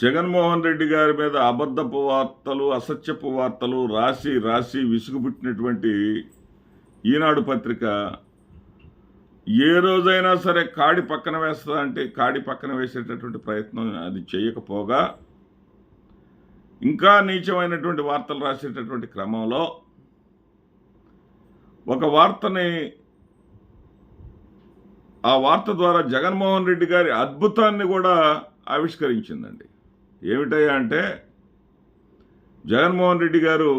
జగన్మోహన్ రెడ్డి గారి మీద అబద్ధపు వార్తలు, అసత్యపు వార్తలు రాసి రాసి విసుగుపుట్టినటువంటి ఈనాడు పత్రిక ఏ రోజైనా సరే కాడి పక్కన వేస్తుందా అంటే కాడి పక్కన వేసేటటువంటి ప్రయత్నం అది చేయకపోగా ఇంకా నీచమైనటువంటి వార్తలు రాసేటటువంటి క్రమంలో ఒక వార్తని ఆ వార్త ద్వారా జగన్మోహన్ రెడ్డి గారి అద్భుతాన్ని కూడా ఆవిష్కరించిందండి. ఏమిటయ్యా అంటే జగన్మోహన్ రెడ్డి గారు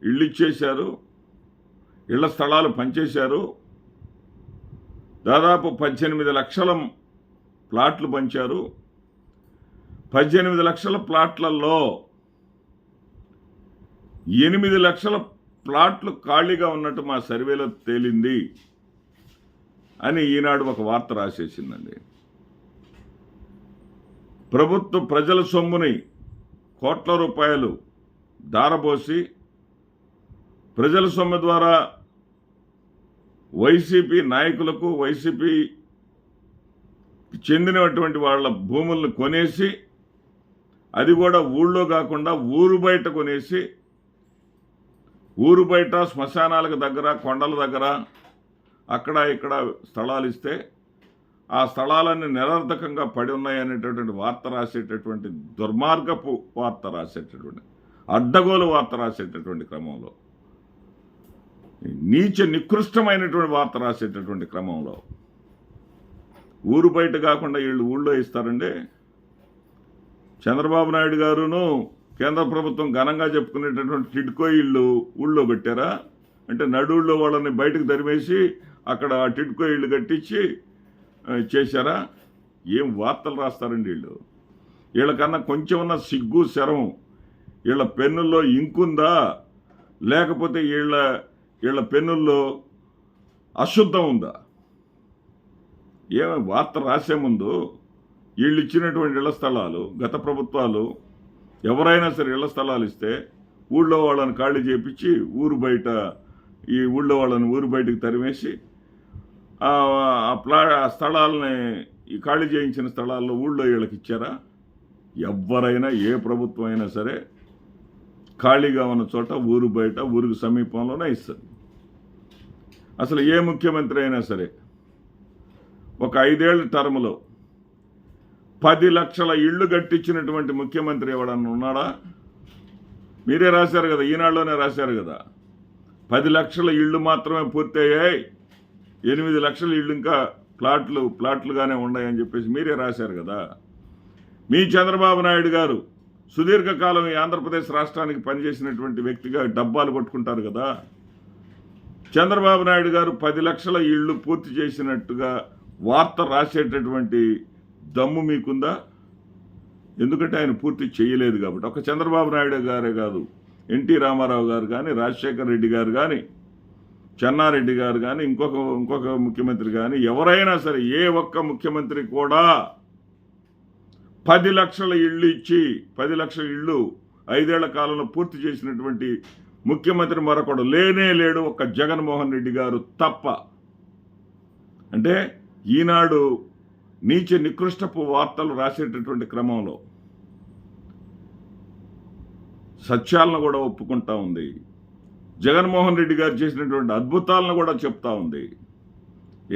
ఇళ్ళు ఇచ్చేశారు, ఇళ్ల స్థలాలు పంచేశారు, దాదాపు 18 లక్షల ప్లాట్లు పంచారు. 18 లక్షల ప్లాట్లలో 8 లక్షల ప్లాట్లు ఖాళీగా ఉన్నట్టు మా సర్వేలో తేలింది అని ఈనాడు ఒక వార్త రాసేసిందండి. ప్రభుత్వ ప్రజల సొమ్ముని కోట్ల రూపాయలు దారబోసి ప్రజల సొమ్ము ద్వారా వైసీపీ నాయకులకు, వైసీపీ చెందినటువంటి వాళ్ళ భూములను కొనేసి, అది కూడా ఊళ్ళో కాకుండా ఊరు బయట కొనేసి, ఊరు బయట శ్మశానాలకు దగ్గర, కొండల దగ్గర అక్కడ ఇక్కడ స్థలాలు ఇస్తే ఆ స్థలాలన్నీ నిరర్ధకంగా పడి ఉన్నాయనేటటువంటి వార్త రాసేటటువంటి దుర్మార్గపు వార్త రాసేటటువంటి అడ్డగోలు వార్త రాసేటటువంటి క్రమంలో, నీచ నికృష్టమైనటువంటి వార్త రాసేటటువంటి క్రమంలో ఊరు బయట కాకుండా వీళ్ళు ఊళ్ళో ఇస్తారండి. చంద్రబాబు నాయుడు గారును కేంద్ర ప్రభుత్వం ఘనంగా చెప్పుకునేటటువంటి టిడ్కో ఇళ్ళు ఊళ్ళో పెట్టారా అంటే నడుళ్ళో వాళ్ళని బయటకు తరిమేసి అక్కడ టిడ్కో ఇళ్ళు కట్టించి చేశారా? ఏం వార్తలు రాస్తారండి వీళ్ళు. వీళ్ళకన్నా కొంచెం ఉన్న సిగ్గు శరం, వీళ్ళ పెన్నుల్లో ఇంకుందా లేకపోతే వీళ్ళ పెన్నుల్లో అశుద్ధం ఉందా? ఏమో వార్త రాసే ముందు వీళ్ళు ఇచ్చినటువంటి ఇళ్ల స్థలాలు, గత ప్రభుత్వాలు ఎవరైనా సరే ఇళ్ల స్థలాలు ఇస్తే ఊళ్ళో వాళ్ళని ఖాళీ చేపించి ఊరు బయట ఈ ఊళ్ళో వాళ్ళని ఊరు బయటకు తరిమేసి ఆ స్థలాలని ఈ ఖాళీ చేయించిన స్థలాల్లో ఊళ్ళో వీళ్ళకి ఇచ్చారా? ఎవరైనా ఏ ప్రభుత్వం అయినా సరే ఖాళీగా ఉన్న చోట ఊరు బయట ఊరికి సమీపంలోనే ఇస్తుంది. అసలు ఏ ముఖ్యమంత్రి అయినా సరే ఒక 5 ఏళ్ల టర్మ్లో 10 లక్షల ఇళ్ళు కట్టించినటువంటి ముఖ్యమంత్రి ఎవడన్నా ఉన్నాడా? మీరే రాశారు కదా, ఈనాడులోనే రాశారు కదా, 10 లక్షల ఇళ్ళు మాత్రమే పూర్తయ్యాయి, 8 లక్షల ఇళ్ళు ఇంకా ప్లాట్లుగానే ఉన్నాయని చెప్పేసి మీరే రాశారు కదా. మీ చంద్రబాబు నాయుడు గారు సుదీర్ఘకాలం ఈ ఆంధ్రప్రదేశ్ రాష్ట్రానికి పనిచేసినటువంటి వ్యక్తిగా డబ్బాలు కొట్టుకుంటారు కదా. చంద్రబాబు నాయుడు గారు 10 లక్షల ఇళ్ళు పూర్తి చేసినట్టుగా వార్త రాసేటటువంటి దమ్ము మీకుందా? ఎందుకంటే ఆయన పూర్తి చేయలేదు కాబట్టి. ఒక చంద్రబాబు నాయుడు గారే కాదు, ఎన్టీ రామారావు గారు కానీ, రాజశేఖర్ రెడ్డి గారు కానీ, చెన్నారెడ్డి గారు కానీ, ఇంకొక ముఖ్యమంత్రి కానీ, ఎవరైనా సరే ఏ ఒక్క ముఖ్యమంత్రి కూడా 10 లక్షల ఇళ్ళు ఇచ్చి 10 లక్షల ఇళ్ళు 5 ఏళ్ల కాలంలో పూర్తి చేసినటువంటి ముఖ్యమంత్రి మరొకడు లేనే లేడు, ఒక్క జగన్మోహన్ రెడ్డి గారు తప్ప. అంటే ఈనాడు నీచ నికృష్టపు వార్తలు రాసేటటువంటి క్రమంలో సత్యాలను కూడా ఒప్పుకుంటా ఉంది. జగన్మోహన్ రెడ్డి గారు చేసినటువంటి అద్భుతాలను కూడా చెప్తా ఉంది.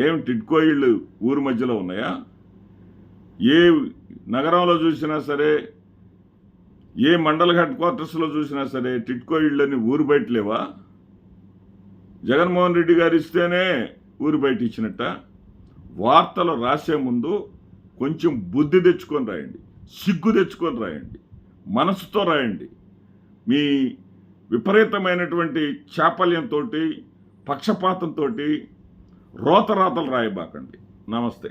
ఏం టిడ్కో ఇళ్ళు ఊరు మధ్యలో ఉన్నాయా? ఏ నగరంలో చూసినా సరే, ఏ మండల హెడ్ క్వార్టర్స్లో చూసినా సరే టిడ్కో ఇళ్ళని ఊరు బయట లేవా? జగన్మోహన్ రెడ్డి గారు ఇస్తేనే ఊరు బయట ఇచ్చినట్ట. వార్తలు రాసే ముందు కొంచెం బుద్ధి తెచ్చుకొని రాయండి, సిగ్గు తెచ్చుకొని రాయండి, మనసుతో రాయండి. మీ విపరీతమైనటువంటి చాపల్యంతో, పక్షపాతంతో రోతరాతలు రాయబాకండి. నమస్తే.